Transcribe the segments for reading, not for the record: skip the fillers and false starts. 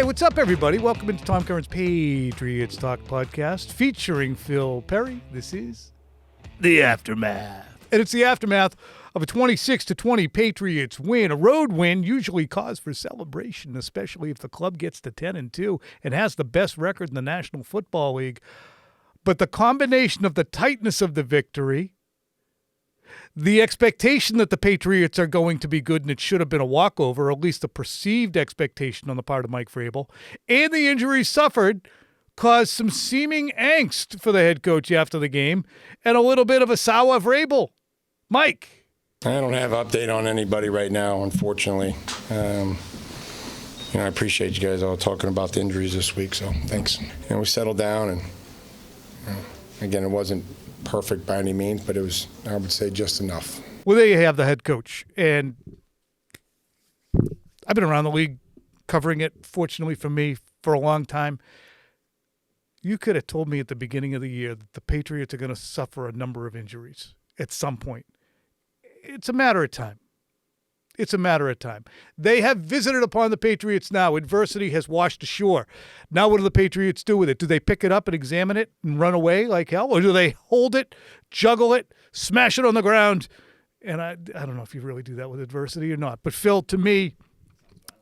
what's up, everybody? Welcome into Tom Curran's Patriots Talk podcast featuring Phil Perry. This is The Aftermath. And it's the aftermath of a 26-20 Patriots win. A road win, usually cause for celebration, especially if the club gets to 10-2 and has the best record in the National Football League. But the combination of the tightness of the victory, the expectation that the Patriots are going to be good and it should have been a walkover, or at least a perceived expectation on the part of Mike Vrabel, and the injuries suffered caused some seeming angst for the head coach after the game and a little bit of a sour Vrabel. Mike. I don't have an update on anybody right now, unfortunately. I appreciate you guys all talking about the injuries this week, so thanks. We settled down, and again, it wasn't perfect by any means, but it was, I would say, just enough. Well, there you have the head coach, and I've been around the league covering it, fortunately for me, for a long time. You could have told me at the beginning of the year that the Patriots are going to suffer a number of injuries at some point. It's a matter of time. It's a matter of time. They have visited upon the Patriots now. Adversity has washed ashore. Now what do the Patriots do with it? Do they pick it up and examine it and run away like hell? Or do they hold it, juggle it, smash it on the ground? And I don't know if you really do that with adversity or not. But, Phil, to me,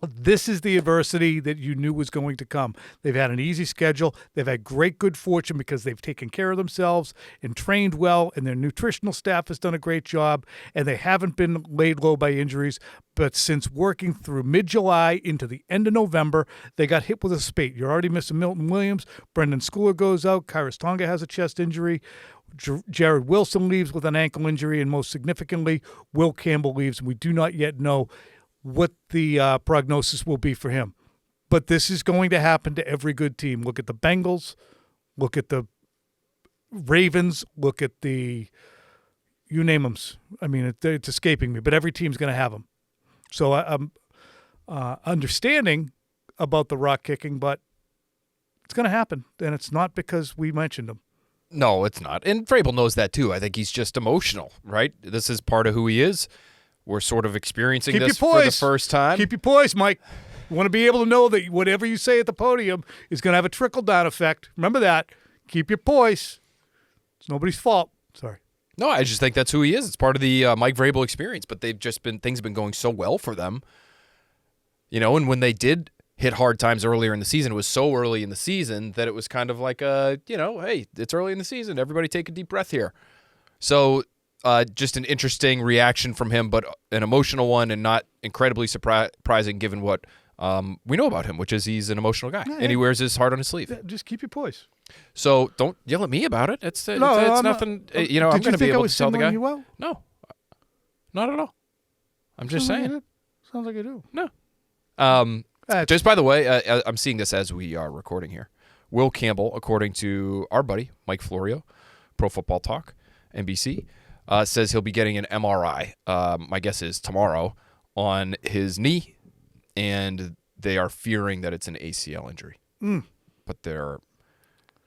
this is the adversity that you knew was going to come. They've had an easy schedule. They've had great good fortune because they've taken care of themselves and trained well, and their nutritional staff has done a great job, and they haven't been laid low by injuries. But since working through mid-July into the end of November, they got hit with a spate. You're already missing Milton Williams. Brendan Schooler goes out. Kairos Tonga has a chest injury. Jared Wilson leaves with an ankle injury, and most significantly, Will Campbell leaves, and we do not yet know what the prognosis will be for him. But this is going to happen to every good team. Look at the Bengals. Look at the Ravens. Look at you name them. I mean, it's escaping me, but every team's going to have them. So I'm understanding about the rock kicking, but it's going to happen, and it's not because we mentioned them. No, it's not. And Vrabel knows that too. I think he's just emotional, right? This is part of who he is. We're sort of experiencing this for the first time. Keep your poise, Mike. You want to be able to know that whatever you say at the podium is going to have a trickle-down effect. Remember that. Keep your poise. It's nobody's fault. Sorry. No, I just think that's who he is. It's part of the Mike Vrabel experience, but things have been going so well for them. And when they did hit hard times earlier in the season, it was so early in the season that it was kind of like, hey, it's early in the season. Everybody take a deep breath here. So just an interesting reaction from him, but an emotional one and not incredibly surprising given what we know about him, which is he's an emotional guy, and he wears his heart on his sleeve. Yeah, just keep your poise. So don't yell at me about it. It's nothing. I'm going to be able to tell the guy. You well? No, not at all. I'm just saying. Sounds like you do. No. Just by the way, I'm seeing this as we are recording here. Will Campbell, according to our buddy Mike Florio, Pro Football Talk, NBC, says he'll be getting an MRI. My guess is tomorrow on his knee, and they are fearing that it's an ACL injury. But they're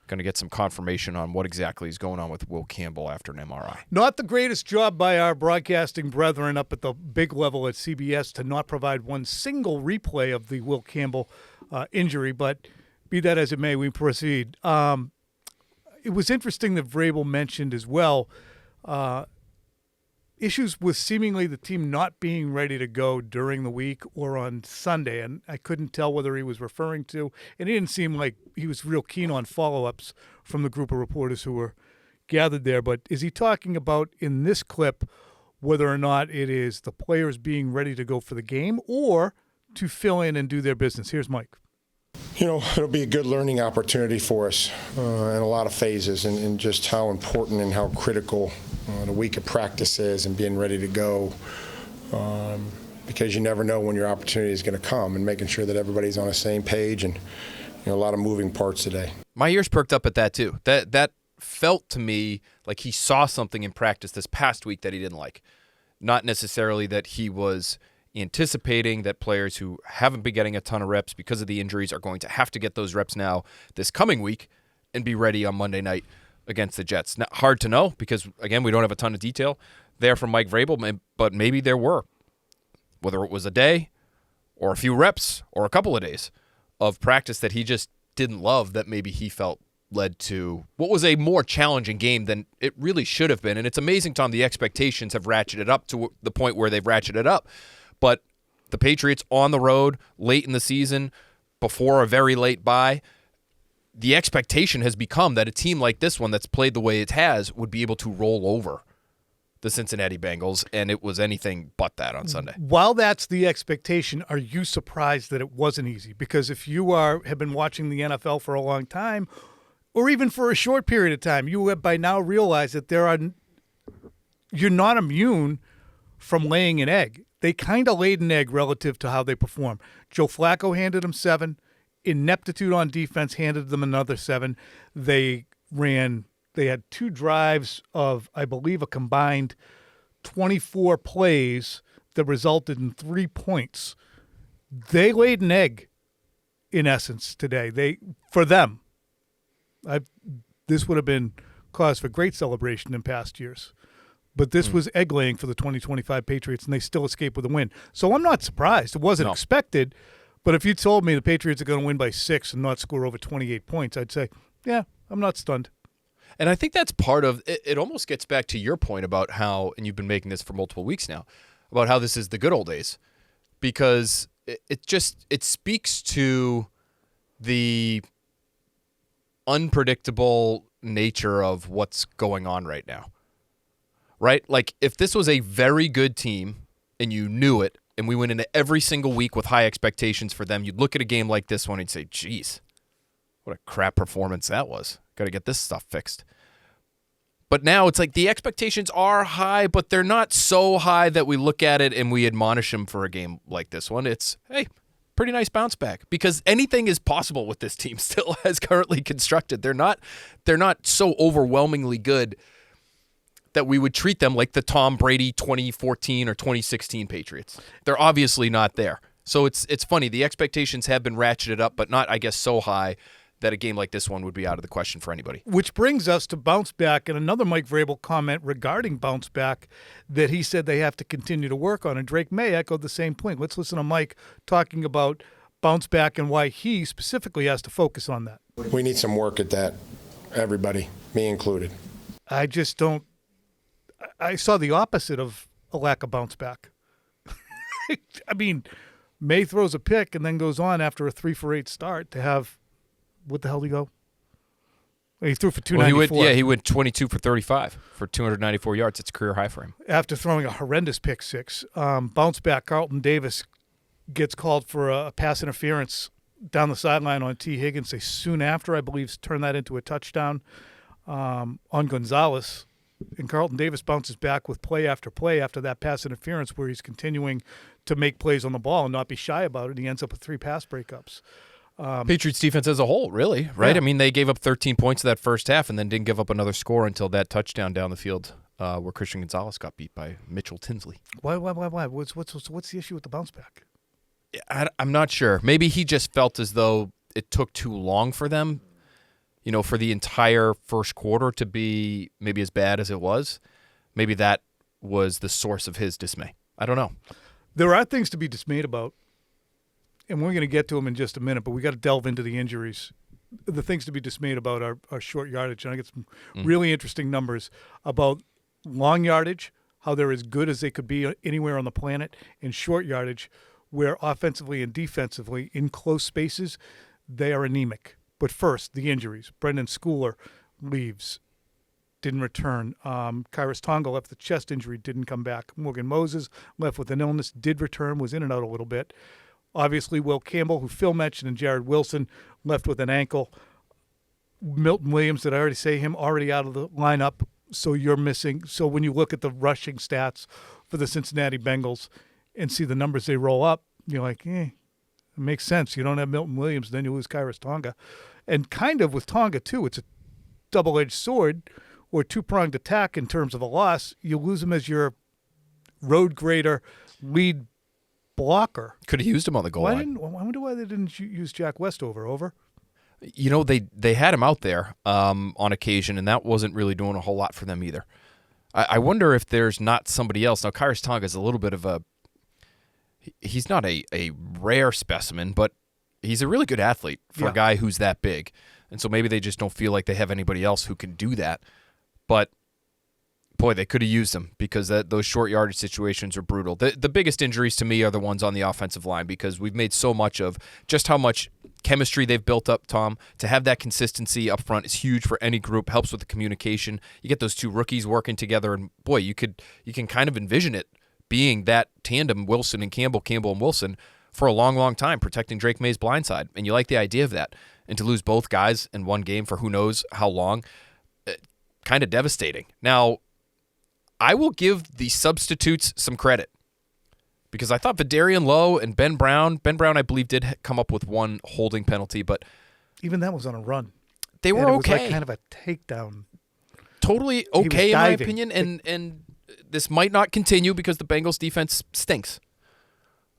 going to get some confirmation on what exactly is going on with Will Campbell after an MRI. Not the greatest job by our broadcasting brethren up at the big level at CBS to not provide one single replay of the Will Campbell injury, but be that as it may, we proceed. It was interesting that Vrabel mentioned as well issues with seemingly the team not being ready to go during the week or on Sunday, and I couldn't tell whether he was referring to, and it didn't seem like he was real keen on follow-ups from the group of reporters who were gathered there, but is he talking about in this clip whether or not it is the players being ready to go for the game or to fill in and do their business? Here's Mike. It'll be a good learning opportunity for us in a lot of phases, and just how important and how critical the week of practice is and being ready to go, because you never know when your opportunity is going to come, and making sure that everybody's on the same page, and a lot of moving parts today. My ears perked up at that too. That felt to me like he saw something in practice this past week that he didn't like. Not necessarily that he was anticipating that players who haven't been getting a ton of reps because of the injuries are going to have to get those reps now this coming week and be ready on Monday night against the Jets. Now, hard to know because, again, we don't have a ton of detail there from Mike Vrabel, but maybe there were. Whether it was a day or a few reps or a couple of days. of practice that he just didn't love that maybe he felt led to what was a more challenging game than it really should have been. And it's amazing, Tom, the expectations have ratcheted up to the point where they've ratcheted up. But the Patriots on the road late in the season, before a very late bye, the expectation has become that a team like this one that's played the way it has would be able to roll over the Cincinnati Bengals, and it was anything but that on Sunday. While that's the expectation, are you surprised that it wasn't easy? Because if you have been watching the NFL for a long time, or even for a short period of time, you have by now realized that you're not immune from laying an egg. They kind of laid an egg relative to how they perform. Joe Flacco handed them 7. Ineptitude on defense handed them another 7. They had 2 drives of, I believe, a combined 24 plays that resulted in 3 points. They laid an egg, in essence, today. For them. This would have been cause for great celebration in past years. But this was egg laying for the 2025 Patriots, and they still escaped with a win. So I'm not surprised. It wasn't expected. But if you told me the Patriots are going to win by 6 and not score over 28 points, I'd say, yeah, I'm not stunned. And I think that's part of it. It almost gets back to your point about how, and you've been making this for multiple weeks now, about how this is the good old days. Because it speaks to the unpredictable nature of what's going on right now. Right? Like, if this was a very good team and you knew it, and we went into every single week with high expectations for them, you'd look at a game like this one and say, geez, what a crap performance that was. Got to get this stuff fixed. But now it's like the expectations are high, but they're not so high that we look at it and we admonish them for a game like this one. It's, hey, pretty nice bounce back, because anything is possible with this team still as currently constructed. They're not so overwhelmingly good that we would treat them like the Tom Brady 2014 or 2016 Patriots. They're obviously not there. So it's funny. The expectations have been ratcheted up, but not, I guess, so high that a game like this one would be out of the question for anybody. Which brings us to bounce back and another Mike Vrabel comment regarding bounce back that he said they have to continue to work on. And Drake May echoed the same point. Let's listen to Mike talking about bounce back and why he specifically has to focus on that. We need some work at that, everybody, me included. I just don't. I saw the opposite of a lack of bounce back. I mean, May throws a pick and then goes on after a 3-for-8 start to have, what the hell did he go? He threw for 294. He went 22 for 35 for 294 yards. It's a career high for him. After throwing a horrendous pick 6. Bounce back, Carlton Davis gets called for a pass interference down the sideline on T. Higgins. They soon after, I believe, turned that into a touchdown on Gonzalez. And Carlton Davis bounces back with play after that pass interference where he's continuing to make plays on the ball and not be shy about it. He ends up with 3 pass breakups. Patriots defense as a whole, really, right? Yeah. I mean, they gave up 13 points in that first half and then didn't give up another score until that touchdown down the field where Christian Gonzalez got beat by Mitchell Tinsley. Why? What's the issue with the bounce back? I'm not sure. Maybe he just felt as though it took too long for them, for the entire first quarter to be maybe as bad as it was. Maybe that was the source of his dismay. I don't know. There are things to be dismayed about, and we're going to get to them in just a minute, but we got to delve into the injuries. The things to be dismayed about are short yardage, and I get some really interesting numbers about long yardage, how they're as good as they could be anywhere on the planet, and short yardage, where offensively and defensively, in close spaces, they are anemic. But first, the injuries. Brendan Schooler leaves, didn't return. Kairos Tonga left with a chest injury, didn't come back. Morgan Moses left with an illness, did return, was in and out a little bit. Obviously, Will Campbell, who Phil mentioned, and Jared Wilson left with an ankle. Milton Williams, did I already say him, already out of the lineup, so you're missing. So when you look at the rushing stats for the Cincinnati Bengals and see the numbers they roll up, you're like, it makes sense. You don't have Milton Williams, then you lose Kairos Tonga. And kind of with Tonga, too, it's a double-edged sword or two-pronged attack in terms of a loss. You lose him as your road grader, lead blocker. Could have used him on the goal line. I wonder why they didn't use Jack Westover. Over. They had him out there on occasion, and that wasn't really doing a whole lot for them either. I wonder if there's not somebody else. Now, Kairos Tonga is a little bit of a – he's not a rare specimen, but he's a really good athlete for Yeah. a guy who's that big. And so maybe they just don't feel like they have anybody else who can do that. But, boy, they could have used him because those short yardage situations are brutal. The biggest injuries to me are the ones on the offensive line because we've made so much of just how much chemistry they've built up, Tom. To have that consistency up front is huge for any group, helps with the communication. You get those two rookies working together, and, boy, you can kind of envision it being that tandem, Wilson and Campbell, Campbell and Wilson, for a long, long time, protecting Drake May's blindside. And you like the idea of that. And to lose both guys in one game for who knows how long, kind of devastating. Now, I will give the substitutes some credit because I thought Vidarian Lowe and Ben Brown, I believe, did come up with one holding penalty, but Even that was on a run. they were And it was okay. like kind of a takedown. Totally okay in my diving. opinion, and this might not continue because the Bengals defense stinks.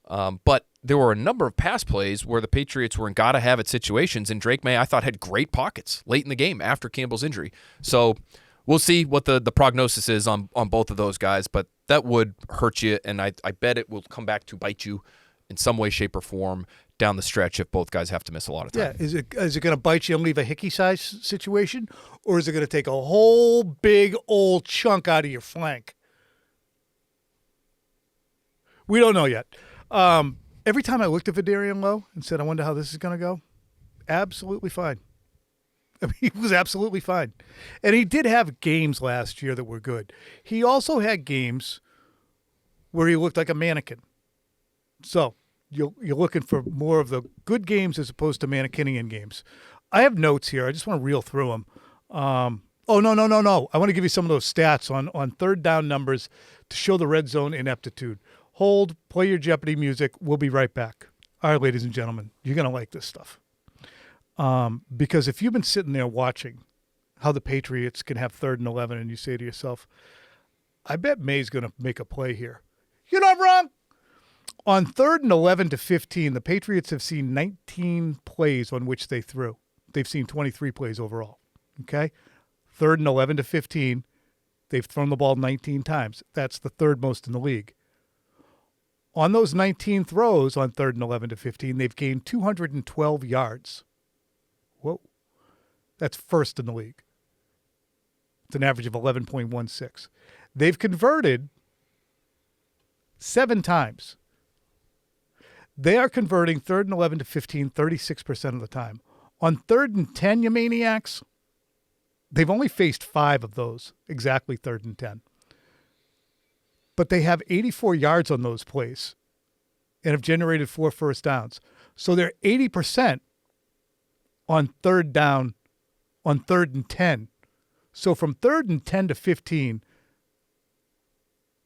But there were a number of pass plays where the Patriots were in gotta-have-it situations, and Drake May, I thought, had great pockets late in the game after Campbell's injury. So we'll see what the prognosis is on both of those guys, but that would hurt you, and I bet it will come back to bite you in some way, shape, or form down the stretch if both guys have to miss a lot of time. Yeah, is it going to bite you and leave a hickey-size situation, or is it going to take a whole big old chunk out of your flank? We don't know yet. Every time I looked at Vidarian Lowe and said, I wonder how this is going to go, absolutely fine. I mean, he was absolutely fine. And he did have games last year that were good. He also had games where he looked like a mannequin. So you're looking for more of the good games as opposed to mannequinning games. I have notes here. I just want to reel through them. No. I want to give you some of those stats on third down numbers to show the red zone ineptitude. Hold, play your Jeopardy music. We'll be right back. All right, ladies and gentlemen, you're going to like this stuff. Because if you've been sitting there watching how the Patriots can have 3rd and 11 and you say to yourself, I bet May's going to make a play here. You're not wrong. On 3rd and 11 to 15, the Patriots have seen 19 plays on which they threw. They've seen 23 plays overall. Okay? 3rd and 11 to 15, they've thrown the ball 19 times. That's the third most in the league. On those 19 throws on 3rd and 11 to 15, they've gained 212 yards. Whoa. That's first in the league. It's an average of 11.16. They've converted 7 times. They are converting 3rd and 11 to 15 36% of the time. On 3rd and 10, you maniacs, they've only faced 5 of those, exactly 3rd and 10. But they have 84 yards on those plays and have generated 4 first downs. So they're 80% on 3rd down, on 3rd and 10. So from 3rd and 10 to 15,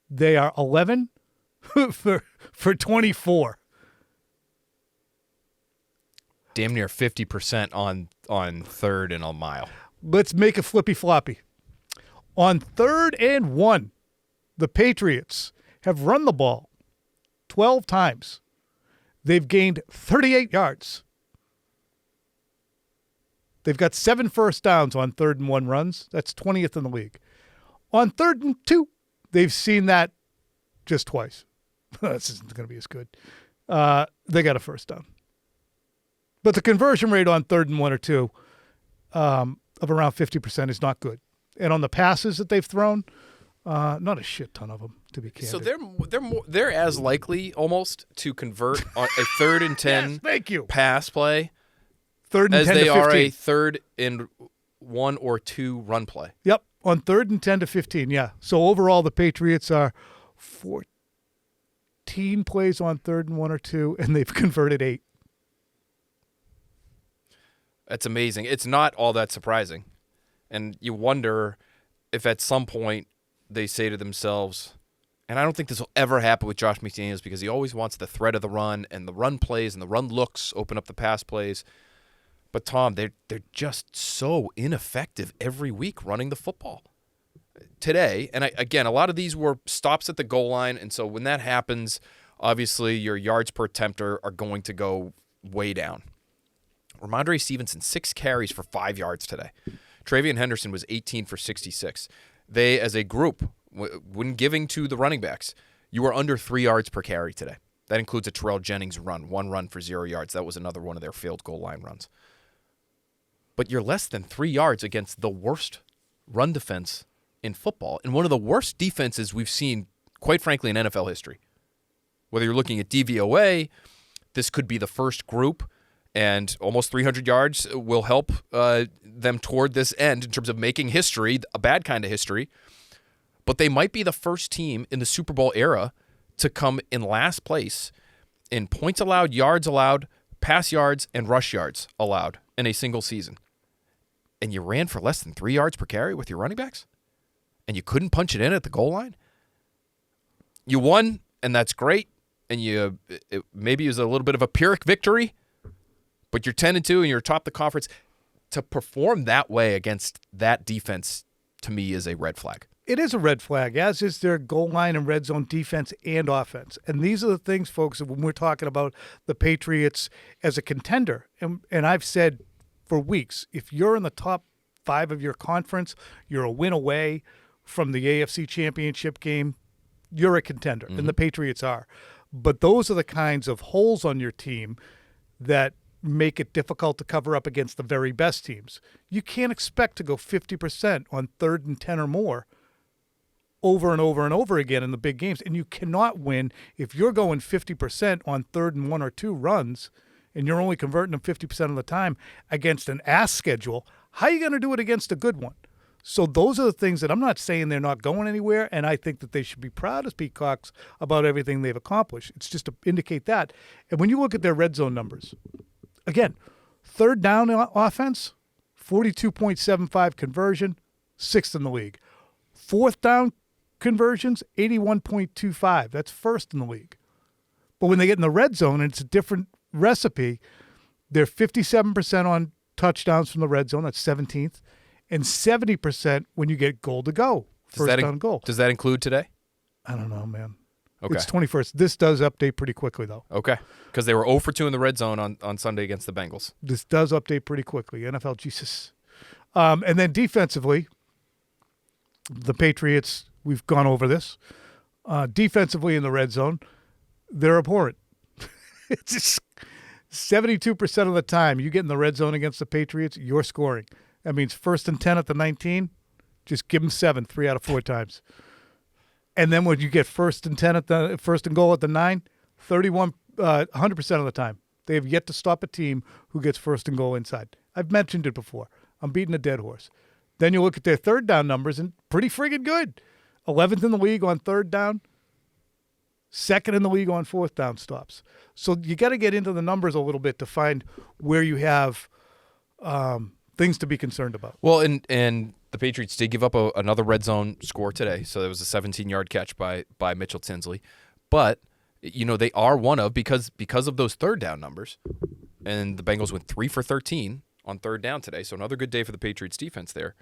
they are 11 for 24. Damn near 50% on 3rd and a mile. Let's make a flippy floppy. On 3rd and 1, the Patriots have run the ball 12 times. They've gained 38 yards. They've got 7 first downs on 3rd and 1 runs. That's 20th in the league. On 3rd and 2, they've seen that just twice. This isn't going to be as good. They got a first down. But the conversion rate on 3rd and 1 or 2 of around 50% is not good. And on the passes that they've thrown, not a shit ton of them, to be candid. So they're as likely almost to convert on a 3rd and 10 Yes, thank you. pass play 3rd and as 10 they to 15. are a 3rd and 1 or 2 run play. Yep, on 3rd and 10 to 15, yeah. So overall, the Patriots are 14 plays on 3rd and 1 or 2, and they've converted 8. That's amazing. It's not all that surprising. And you wonder if at some point they say to themselves, and I don't think this will ever happen with Josh McDaniels because he always wants the threat of the run and the run plays and the run looks open up the pass plays. But, Tom, they're just so ineffective every week running the football. Today, and again, a lot of these were stops at the goal line, and so when that happens, obviously your yards per attempt are going to go way down. Ramondre Stevenson, 6 carries for 5 yards today. Travion Henderson was 18 for 66. They, as a group, when giving to the running backs, you were under 3 yards per carry today. That includes a Terrell Jennings run, 1 run for 0 yards. That was another one of their field goal line runs. But you're less than 3 yards against the worst run defense in football and one of the worst defenses we've seen, quite frankly, in NFL history. Whether you're looking at DVOA, this could be the first group, and almost 300 yards will help them toward this end in terms of making history, a bad kind of history. But they might be the first team in the Super Bowl era to come in last place in points allowed, yards allowed, pass yards, and rush yards allowed in a single season. And you ran for less than 3 yards per carry with your running backs? And you couldn't punch it in at the goal line? You won, and that's great. And maybe it was a little bit of a Pyrrhic victory, but you're 10-2 and you're atop the conference. To perform that way against that defense, to me, is a red flag. It is a red flag, as is their goal line and red zone defense and offense. And these are the things, folks, when we're talking about the Patriots as a contender. And I've said for weeks, if you're in the top 5 of your conference, you're a win away from the AFC Championship game, you're a contender, and the Patriots are. But those are the kinds of holes on your team that make it difficult to cover up against the very best teams. You can't expect to go 50% on 3rd and 10 or more over and over and over again in the big games. And you cannot win if you're going 50% on 3rd and 1 or 2 runs and you're only converting them 50% of the time against an ass schedule. How are you going to do it against a good one? So those are the things that I'm not saying they're not going anywhere, and I think that they should be proud as Peacocks about everything they've accomplished. It's just to indicate that. And when you look at their red zone numbers, again, 3rd down offense, 42.75 conversion, 6th in the league. 4th down conversions, 81.25. That's 1st in the league. But when they get in the red zone, and it's a different recipe, they're 57% on touchdowns from the red zone. That's 17th. And 70% when you get goal to go, first down goal. Does that include today? I don't know, man. Okay. It's 21st. This does update pretty quickly, though. Okay. Because they were 0 for 2 in the red zone on Sunday against the Bengals. This does update pretty quickly. NFL Jesus. And then defensively, the Patriots, we've gone over this. Defensively in the red zone, they're abhorrent. It's just 72% of the time you get in the red zone against the Patriots, you're scoring. That means 1st and 10 at the 19, just give them 7 3 out of 4 times. And then when you get 1st and 10 at the 1st and goal at the 9, 100% of the time. They have yet to stop a team who gets 1st and goal inside. I've mentioned it before. I'm beating a dead horse. Then you look at their 3rd down numbers, and pretty friggin' good. 11th in the league on 3rd down, 2nd in the league on 4th down stops. So you got to get into the numbers a little bit to find where you have things to be concerned about. Well, and the Patriots did give up another red zone score today, so there was a 17-yard catch by Mitchell Tinsley. But, they are one of, because of those 3rd down numbers, and the Bengals went 3 for 13 on 3rd down today, so another good day for the Patriots defense there.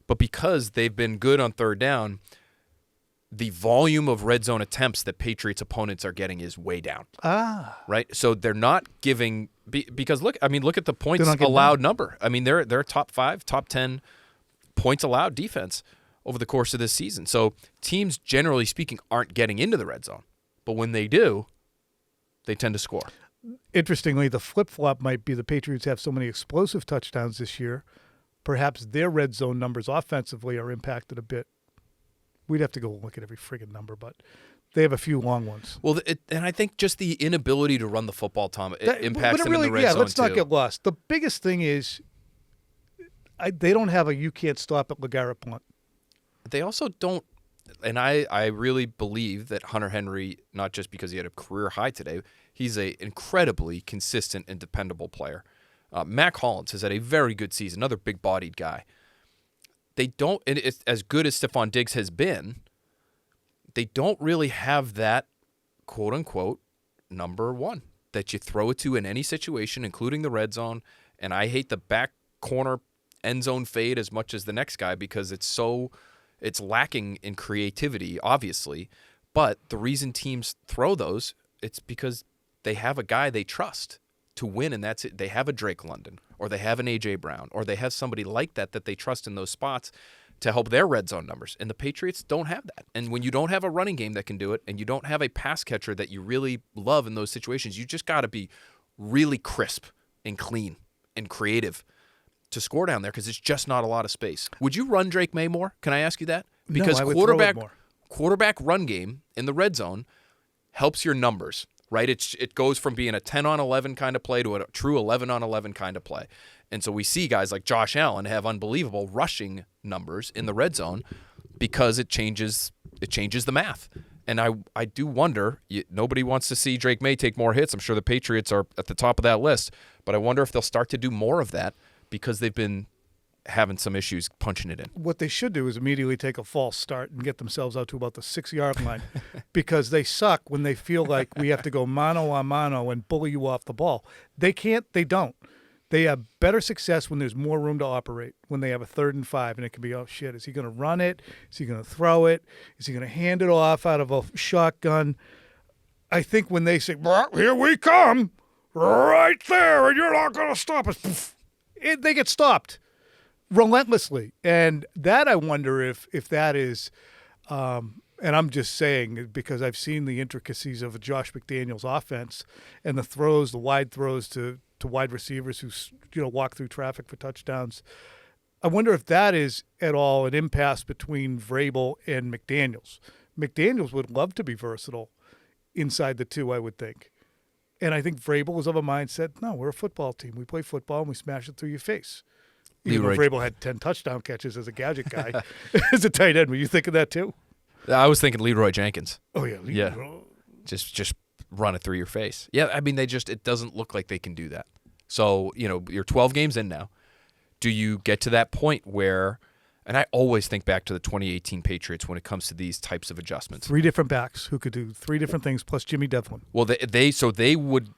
But because they've been good on 3rd down, the volume of red zone attempts that Patriots opponents are getting is way down. Right? So they're not giving because look at the points allowed number. I mean, they're top 5, top 10 points allowed defense over the course of this season. So teams, generally speaking, aren't getting into the red zone. But when they do, they tend to score. Interestingly, the flip-flop might be the Patriots have so many explosive touchdowns this year, perhaps their red zone numbers offensively are impacted a bit. We'd have to go look at every friggin' number, but they have a few long ones. Well, and I think just the inability to run the football, Tom, impacts them in the red zone, let's not get lost. The biggest thing is they don't have a you can't stop at LeGarrette Blount. They also don't, and I really believe that Hunter Henry, not just because he had a career high today, he's an incredibly consistent and dependable player. Mac Hollins has had a very good season, another big-bodied guy. They don't, and it's as good as Stephon Diggs has been, they don't really have that quote-unquote number one that you throw it to in any situation, including the red zone. And I hate the back corner end zone fade as much as the next guy because it's lacking in creativity, obviously. But the reason teams throw those, it's because they have a guy they trust to win, and that's it. They have a Drake London, or they have an A.J. Brown, or they have somebody like that they trust in those spots to help their red zone numbers. And the Patriots don't have that. And when you don't have a running game that can do it, and you don't have a pass catcher that you really love in those situations, you just got to be really crisp and clean and creative to score down there, because it's just not a lot of space. Would you run Drake May more? Can I ask you that? Because no, I would throw it more. Quarterback run game in the red zone helps your numbers, right? It goes from being a 10-on-11 kind of play to a true 11-on-11 kind of play. And so we see guys like Josh Allen have unbelievable rushing numbers in the red zone because it changes the math. And I do wonder, nobody wants to see Drake May take more hits. I'm sure the Patriots are at the top of that list, but I wonder if they'll start to do more of that because they've been having some issues punching it in. What they should do is immediately take a false start and get themselves out to about the 6-yard line because they suck when they feel like we have to go mano a mano and bully you off the ball. They can't. They don't. They have better success when there's more room to operate, when they have a 3rd and 5, and it can be, oh, shit, is he going to run it? Is he going to throw it? Is he going to hand it off out of a shotgun? I think when they say, here we come, right there, and you're not going to stop us, poof, they get stopped relentlessly. And that I wonder if that is, and I'm just saying because I've seen the intricacies of Josh McDaniels' offense and the throws, the wide throws to wide receivers who walk through traffic for touchdowns. I wonder if that is at all an impasse between Vrabel and McDaniels. McDaniels would love to be versatile inside the two, I would think. And I think Vrabel is of a mindset, no, we're a football team. We play football and we smash it through your face. Even though Vrabel had 10 touchdown catches as a gadget guy, as a tight end. Were you thinking that too? I was thinking Leroy Jenkins. Oh, yeah. Yeah. Just run it through your face. Yeah, I mean, it doesn't look like they can do that. So, you're 12 games in now. Do you get to that point where, and I always think back to the 2018 Patriots when it comes to these types of adjustments. 3 different backs who could do 3 different things plus Jimmy Devlin. Well, they would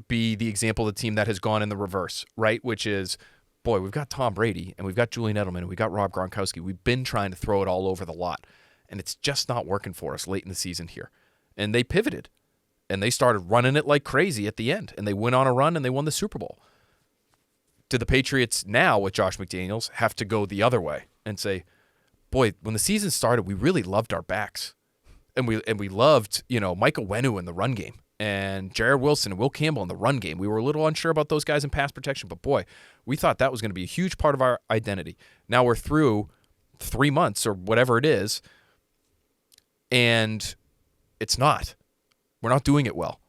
be the example of the team that has gone in the reverse, right? Which is, boy, we've got Tom Brady and we've got Julian Edelman and we've got Rob Gronkowski. We've been trying to throw it all over the lot, and it's just not working for us late in the season here. And they pivoted, and they started running it like crazy at the end, and they went on a run and they won the Super Bowl. Do the Patriots now with Josh McDaniels have to go the other way and say, boy, when the season started, we really loved our backs, and we loved Michael Wenu in the run game and Jared Wilson and Will Campbell in the run game. We were a little unsure about those guys in pass protection, but boy, we thought that was going to be a huge part of our identity. Now we're through 3 months or whatever it is, and it's not. We're not doing it well.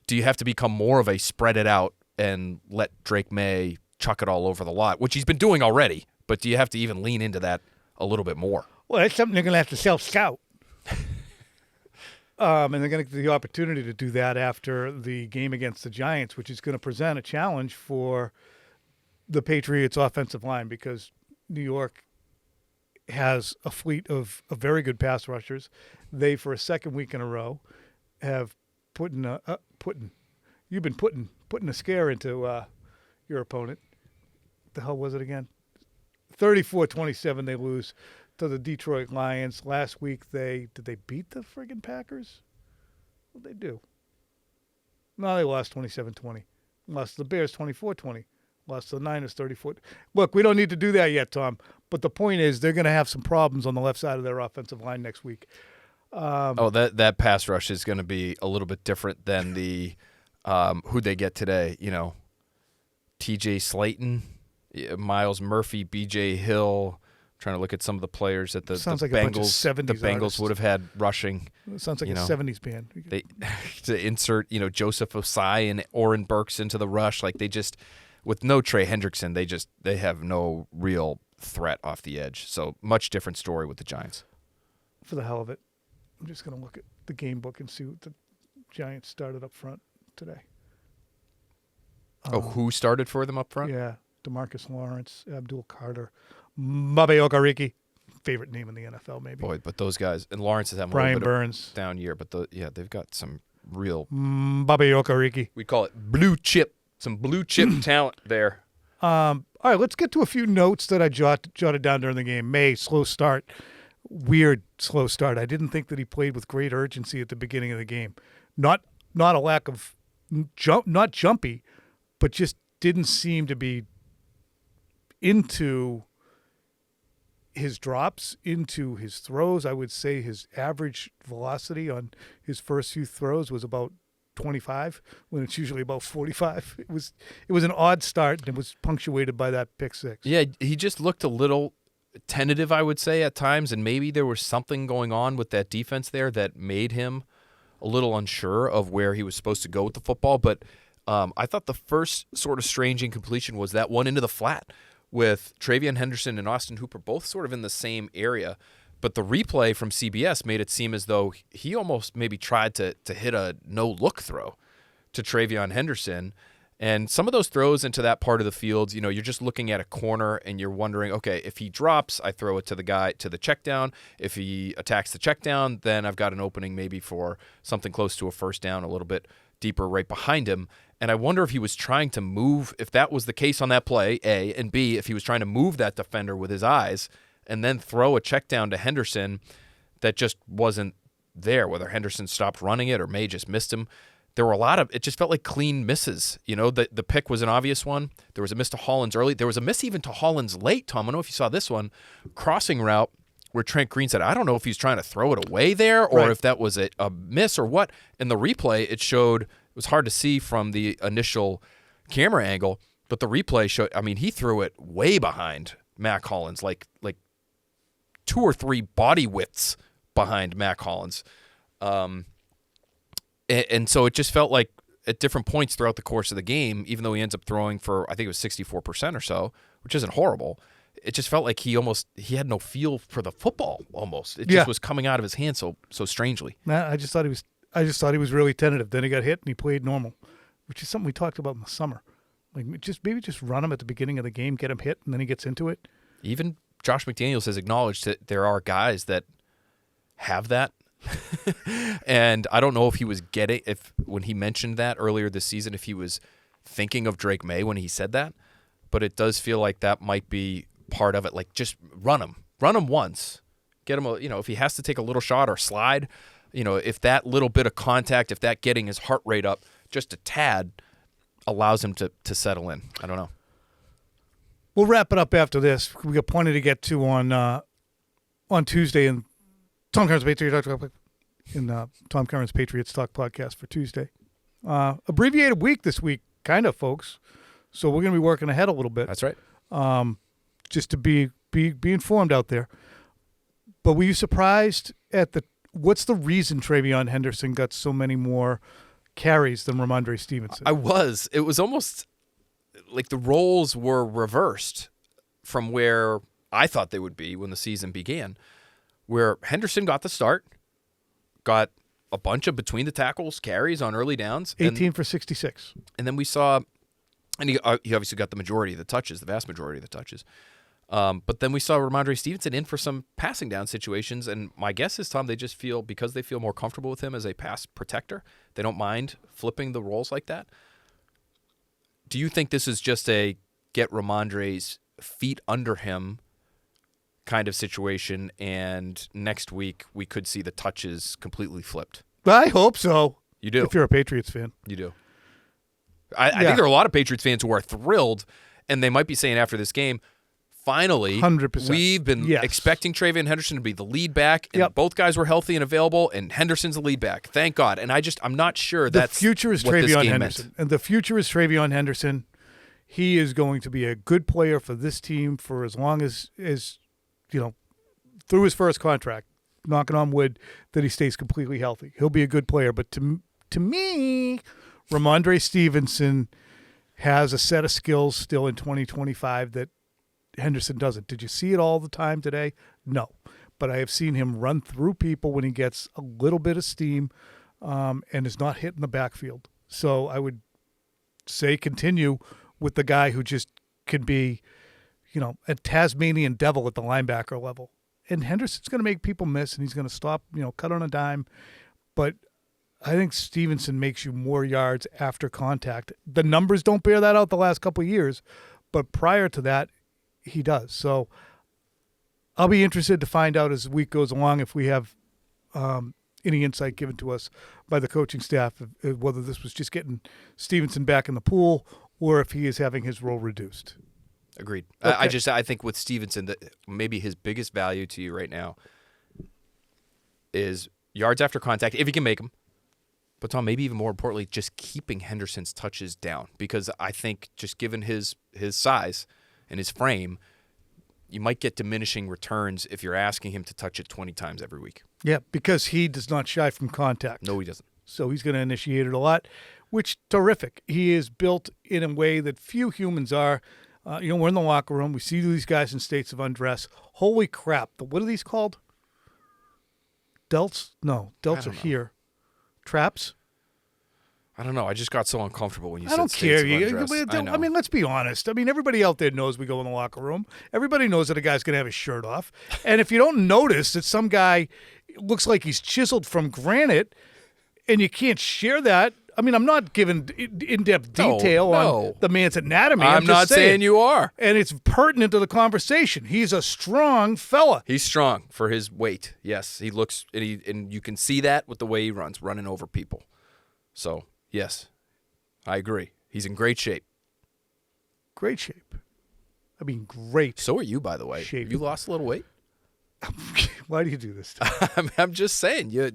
Do you have to become more of a spread it out and let Drake May chuck it all over the lot, which he's been doing already, but do you have to even lean into that a little bit more? Well, that's something they're going to have to self-scout. And they're going to get the opportunity to do that after the game against the Giants, which is going to present a challenge for the Patriots' offensive line because New York has a fleet of very good pass rushers. They, for a second week in a row, have putting a scare into your opponent. What the hell was it again? 34-27 they lose to the Detroit Lions. Last week did they beat the friggin' Packers? What did they do? No, they lost 27-20. Lost to the Bears 24-20. Lost to the Niners 34. Look, we don't need to do that yet, Tom. But the point is they're going to have some problems on the left side of their offensive line next week. That pass rush is going to be a little bit different than the who'd they get today? T.J. Slayton, Miles Murphy, B.J. Hill. I'm trying to look at some of the players that the like Bengals would have had rushing. It sounds like a 70s band. To insert Joseph Osai and Oren Burks into the rush, like they just with no Trey Hendrickson, they have no real threat off the edge. So much different story with the Giants. For the hell of it, I'm just going to look at the game book and see what the Giants started up front today. Who started for them up front? Yeah, DeMarcus Lawrence, Abdul Carter, Bobby Okereke, favorite name in the NFL maybe. Boy, but those guys, and Lawrence is having Brian a little bit Burns of down year, but they've got some real Bobby Okereke. We call it blue chip, some blue chip talent there. All right, let's get to a few notes that I jotted down during the game. May, slow start. Weird slow start. I didn't think that he played with great urgency at the beginning of the game. Not a lack of not jumpy, but just didn't seem to be into his drops into his throws, I would say his average velocity on his first few throws was about 25 when it's usually about 45. It was an odd start, and it was punctuated by that pick six. Yeah, he just looked a little tentative, I would say, at times, and maybe there was something going on with that defense there that made him a little unsure of where he was supposed to go with the football. But I thought the first sort of strange incompletion was that one into the flat with Travion Henderson and Austin Hooper both sort of in the same area. But the replay from CBS made it seem as though he almost maybe tried to hit a no-look throw to Travion Henderson. And some of those throws into that part of the field, you're just looking at a corner and you're wondering, okay, if he drops, I throw it to the guy to the check down. If he attacks the check down, then I've got an opening maybe for something close to a first down, a little bit deeper right behind him. And I wonder if he was trying to move, if that was the case on that play, A, and B, if he was trying to move that defender with his eyes and then throw a check down to Henderson that just wasn't there, whether Henderson stopped running it or May just missed him. There were it just felt like clean misses. The pick was an obvious one. There was a miss to Hollins early. There was a miss even to Hollins late, Tom. I don't know if you saw this one. Crossing route where Trent Green said, I don't know if he's trying to throw it away there or if that was a miss or what. In the replay, it showed, it was hard to see from the initial camera angle, but the replay showed, he threw it way behind Mac Hollins, like 2 or 3 body widths behind Mac Hollins. And so it just felt like at different points throughout the course of the game, even though he ends up throwing for, I think it was 64% or so, which isn't horrible, it just felt like he had no feel for the football almost. It just was coming out of his hand so strangely. Man, I just thought he was really tentative. Then he got hit and he played normal, which is something we talked about in the summer. Like maybe just run him at the beginning of the game, get him hit, and then he gets into it. Even Josh McDaniels has acknowledged that there are guys that have that. And I don't know if he was when he mentioned that earlier this season, if he was thinking of Drake May when he said that, but it does feel like that might be part of it. Like just run him once, get him if he has to take a little shot or slide, if that little bit of contact, if that getting his heart rate up just a tad allows him to settle in. I don't know. We'll wrap it up after this. We got plenty to get to on Tuesday, and Tom Curran's Patriots Talk in Tom Curran's Patriots Talk podcast for Tuesday. Abbreviated week this week, kind of, folks. So we're going to be working ahead a little bit. That's right. Just to be informed out there. But were you surprised at what's the reason Travion Henderson got so many more carries than Ramondre Stevenson? I was. It was almost like the roles were reversed from where I thought they would be when the season began, where Henderson got the start, got a bunch of between the tackles carries on early downs. 18 for 66. And then we saw, and he obviously got the majority of the touches, the vast majority of the touches. But then we saw Ramondre Stevenson in for some passing down situations, and my guess is, Tom, because they feel more comfortable with him as a pass protector, they don't mind flipping the roles like that. Do you think this is just a get Ramondre's feet under him kind of situation, and next week we could see the touches completely flipped? I hope so. You do? If you're a Patriots fan. You do. I think there are a lot of Patriots fans who are thrilled, and they might be saying after this game, finally, 100%. We've been expecting Travion Henderson to be the lead back, and both guys were healthy and available, and Henderson's the lead back. Thank God. And I'm not sure that's the future is what Travion Henderson. And the future is Travion Henderson. He is going to be a good player for this team for as long as through his first contract, knocking on wood that he stays completely healthy. He'll be a good player. But to me, Ramondre Stevenson has a set of skills still in 2025 that Henderson doesn't. Did you see it all the time today? No. But I have seen him run through people when he gets a little bit of steam and is not hitting the backfield. So I would say continue with the guy who just can be, a Tasmanian devil at the linebacker level. And Henderson's going to make people miss, and he's going to stop, cut on a dime. But I think Stevenson makes you more yards after contact. The numbers don't bear that out the last couple of years, but prior to that, he does. So I'll be interested to find out as the week goes along if we have any insight given to us by the coaching staff, whether this was just getting Stevenson back in the pool or if he is having his role reduced. Agreed. Okay. I think with Stevenson, that maybe his biggest value to you right now is yards after contact, if he can make them. But Tom, maybe even more importantly, just keeping Henderson's touches down, because I think just given his size and his frame, you might get diminishing returns if you're asking him to touch it 20 times every week. Yeah, because he does not shy from contact. No, he doesn't. So he's going to initiate it a lot, which terrific. He is built in a way that few humans are. We're in the locker room. We see these guys in states of undress. Holy crap. What are these called? Delts? No, delts are here. Traps? I don't know. I just got so uncomfortable when you I said don't states care. of undress. I know. I mean, let's be honest. I mean, everybody out there knows we go in the locker room. Everybody knows that a guy's going to have his shirt off. And if you don't notice that some guy looks like he's chiseled from granite and you can't share that, I mean, I'm not giving in-depth detail on the man's anatomy. I'm not saying you are. And it's pertinent to the conversation. He's a strong fella. He's strong for his weight. Yes, he looks, and you can see that with the way he runs, running over people. So, yes, I agree. He's in great shape. Great shape. I mean, great. So are you, by the way. Shape. You lost a little weight? Why do you do this to me? I'm just saying, you're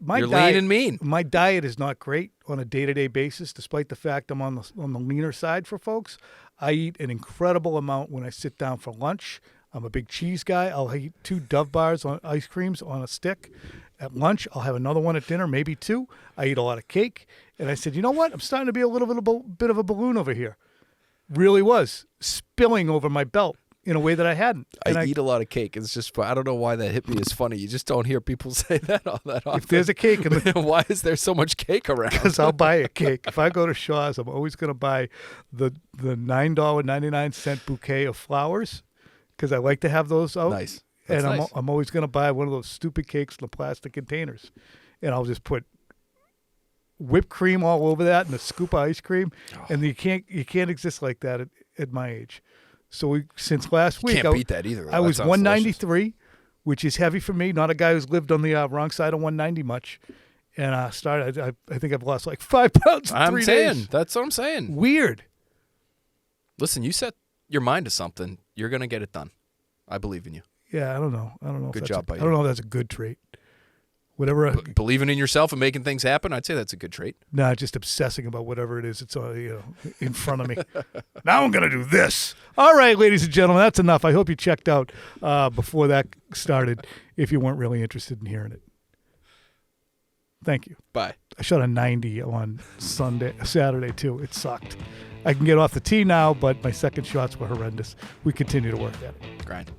lean and mean. My diet is not great on a day-to-day basis, despite the fact I'm on the leaner side for folks. I eat an incredible amount when I sit down for lunch. I'm a big cheese guy. I'll eat 2 Dove bars on ice creams on a stick at lunch. I'll have another one at dinner, maybe 2. I eat a lot of cake. And I said, you know what? I'm starting to be a little bit of a balloon over here. Really was. Spilling over my belt in a way that I hadn't. I eat a lot of cake. It's just, I don't know why that hit me as funny. You just don't hear people say that all that often. If there's a cake, why is there so much cake around? Because I'll buy a cake. If I go to Shaw's, I'm always going to buy the $9.99 bouquet of flowers because I like to have those out. Nice. That's nice. I'm always going to buy one of those stupid cakes in the plastic containers, and I'll just put whipped cream all over that and a scoop of ice cream, and you can't exist like that at my age. So since last week, can't beat that either. I was 193, which is heavy for me. Not a guy who's lived on the wrong side of 190 much. And I think I've lost like 5 pounds in 3 days. That's what I'm saying. Weird. Listen, you set your mind to something, you're going to get it done. I believe in you. Yeah, I don't know. Good job by you. I don't know if that's a good trait. Whatever. Believing in yourself and making things happen, I'd say that's a good trait. Nah, just obsessing about whatever it is. It's in front of me. Now I'm going to do this. All right, ladies and gentlemen, that's enough. I hope you checked out before that started if you weren't really interested in hearing it. Thank you. Bye. I shot a 90 on Saturday, too. It sucked. I can get off the tee now, but my second shots were horrendous. We continue to work at it. Grind.